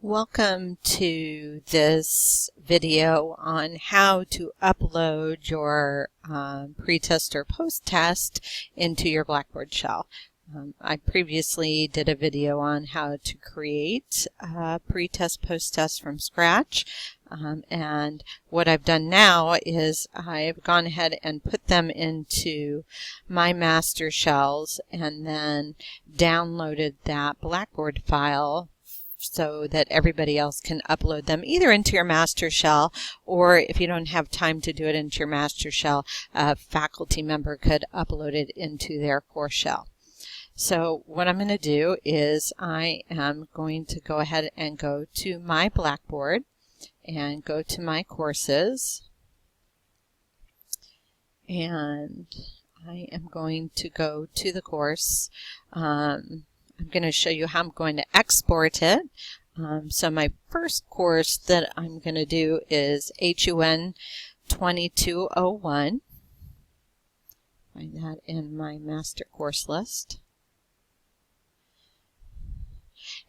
Welcome to this video on how to upload your pre-test or post-test into your Blackboard shell. I previously did a video on how to create pre-test, post-test from scratch. And what I've done now is I've gone ahead and put them into my master shells and then downloaded that Blackboard file so that everybody else can upload them either into your master shell, or if you don't have time to do it into your master shell, a faculty member could upload it into their course shell. So what I'm going to do is I am going to go ahead and go to my Blackboard and go to my courses, and I am going to go to the course. I'm going to show you how I'm going to export it. So my first course that I'm going to do is HUN 2201. Find that in my master course list.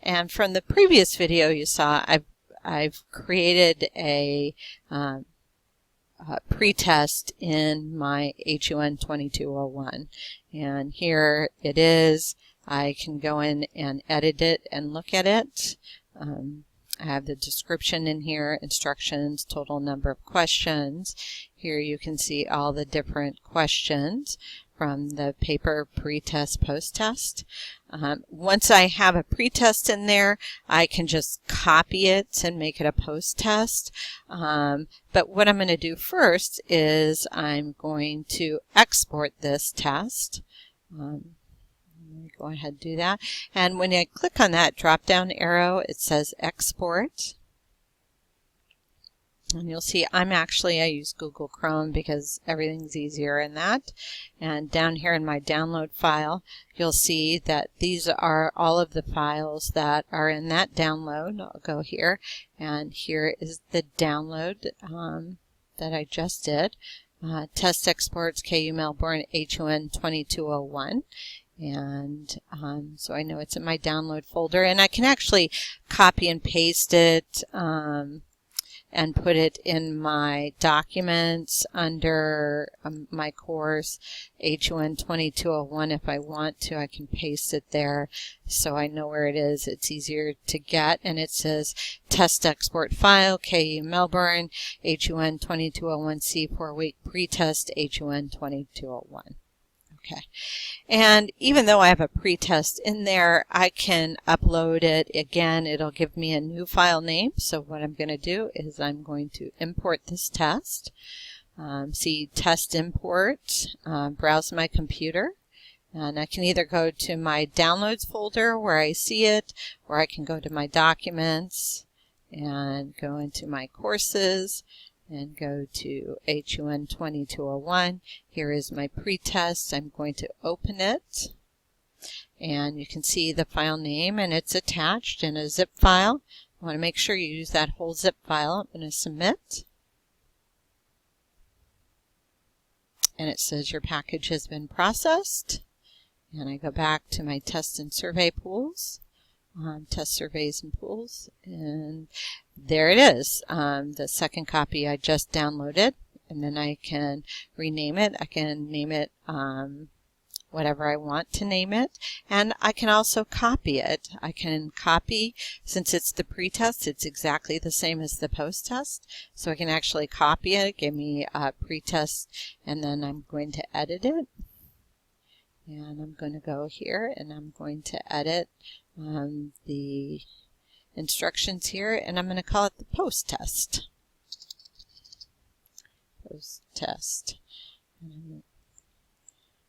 And from the previous video you saw, I've created a pre-test in my HUN 2201. And here it is. I can go in and edit it and look at it. I have the description in here, instructions, total number of questions. Here you can see all the different questions from the paper pre-test, post-test. Once I have a pre-test in there, I can just copy it and make it a post-test. But what I'm going to do first is I'm going to export this test. Go ahead and do that. And when I click on that drop-down arrow, it says Export. And you'll see I use Google Chrome because everything's easier in that. And down here in my download file, you'll see that these are all of the files that are in that download. I'll go here, and here is the download that I just did. Test exports, KU Melbourne, HUN 2201. And so I know it's in my download folder, and I can actually copy and paste it and put it in my documents under my course HUN 2201. If I want to, I can paste it there so I know where it is. It's easier to get, and it says test export file KU Melbourne HUN 2201C 4-week pretest HUN 2201. Okay, and even though I have a pre-test in there, I can upload it again. It'll give me a new file name. So what I'm going to do is I'm going to import this test. See test import, browse my computer, and I can either go to my downloads folder where I see it, or I can go to my documents and go into my courses and go to HUN 2201. Here is my pre-test. I'm going to open it, and you can see the file name, and it's attached in a zip file. I want to make sure you use that whole zip file. I'm going to submit, and it says your package has been processed. And I go back to my test and survey pools. Test surveys and pools, and there it is, the second copy I just downloaded. And then I can rename it. I can name it whatever I want to name it, and I can also copy it. I can copy, since it's the pre-test, it's exactly the same as the post-test, so I can actually copy it, give me a pre-test, and then I'm going to edit it. And I'm going to go here, and I'm going to edit the instructions here, and I'm going to call it the post-test. Post-test.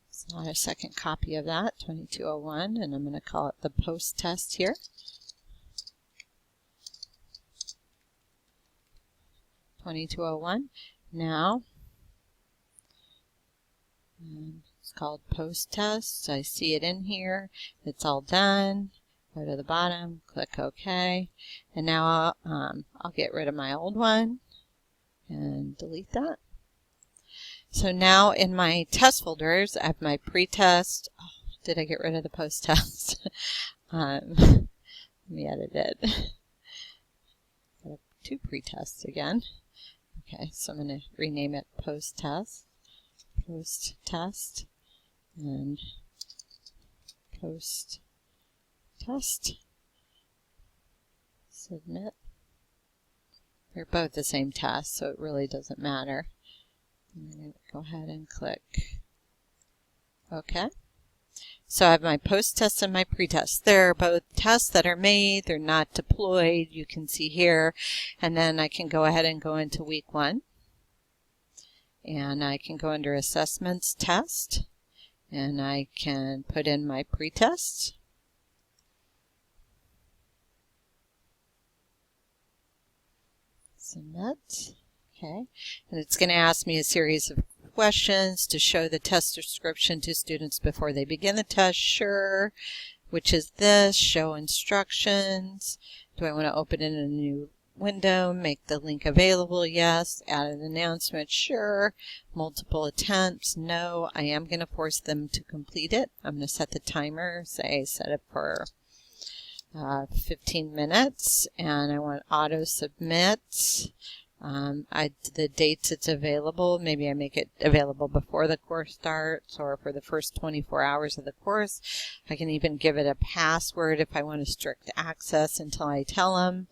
It's not a second copy of that, 2201, and I'm going to call it the post-test here. 2201. Now, it's called post-test. I see it in here. It's all done. Go to the bottom, click OK, and now I'll get rid of my old one and delete that. So now in my test folders, I have my pre-test. Oh, did I get rid of the post-test? Let me edit it. two pre-tests again. Okay, so I'm going to rename it post-test, and post-test. Submit. They're both the same test, so it really doesn't matter. I'm going to go ahead and click OK. So I have my post-test and my pre-test. They're both tests that are made. They're not deployed. You can see here. And then I can go ahead and go into week 1. And I can go under Assessments Test. And I can put in my pre-test. Submit. Okay. And it's going to ask me a series of questions to show the test description to students before they begin the test. Sure. Which is this? Show instructions. Do I want to open it in a new window? Make the link available? Yes. Add an announcement? Sure. Multiple attempts? No. I am going to force them to complete it. I'm going to set the timer. Say set it for 15 minutes. And I want auto submit. The dates it's available, maybe I make it available before the course starts or for the first 24 hours of the course. I can even give it a password if I want to strict access until I tell them.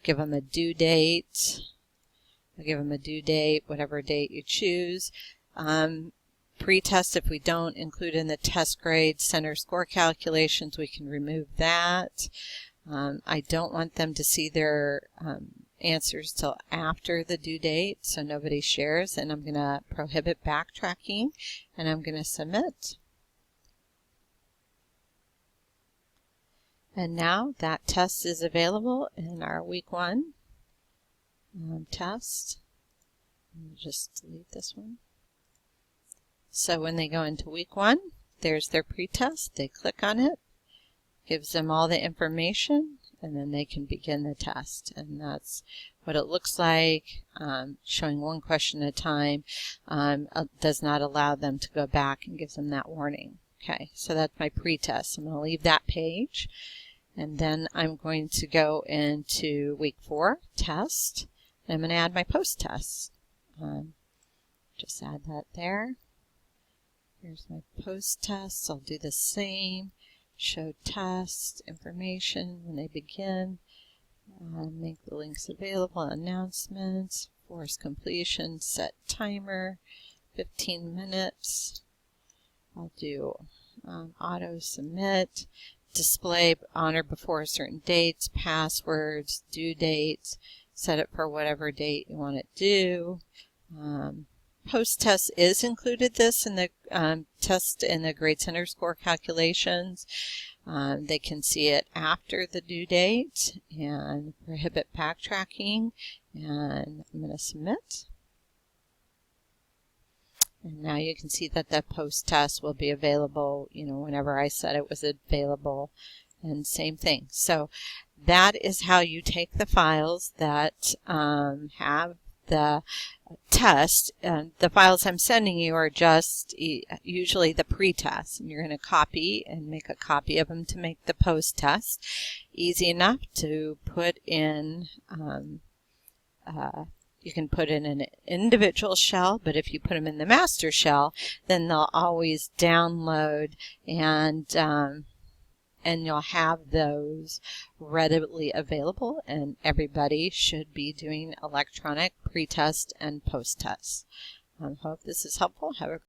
Give them a due date. I'll give them a due date, whatever date you choose. Pre-test, if we don't include in the test grade center score calculations, we can remove that. I don't want them to see their answers till after the due date, so nobody shares, and I'm going to prohibit backtracking, and I'm going to submit. And now that test is available in our week 1 test. I'll just delete this one. So when they go into week 1, there's their pre-test. They click on it, gives them all the information, and then they can begin the test. And that's what it looks like. Showing one question at a time does not allow them to go back and gives them that warning. Okay, so that's my pre-test. I'm going to leave that page. And then I'm going to go into week 4 test. And I'm going to add my post-test. Just add that there. Here's my post-test. I'll do the same. Show test information when they begin. Make the links available. Announcements. Force completion. Set timer. 15 minutes. I'll do auto submit. Display on or before certain dates. Passwords. Due dates. Set it for whatever date you want it due. Post-test is included this in the test in the grade center score calculations. They can see it after the due date and prohibit backtracking. And I'm going to submit. And now you can see that the post-test will be available, whenever I said it was available. And same thing. So that is how you take the files that have the test. The files I'm sending you are just usually the pre-test, and you're going to copy and make a copy of them to make the post-test. Easy enough to put in. You can put in an individual shell, but if you put them in the master shell, then they'll always download, and you'll have those readily available, and everybody should be doing electronic pre-test and post-test. Hope this is helpful. Have a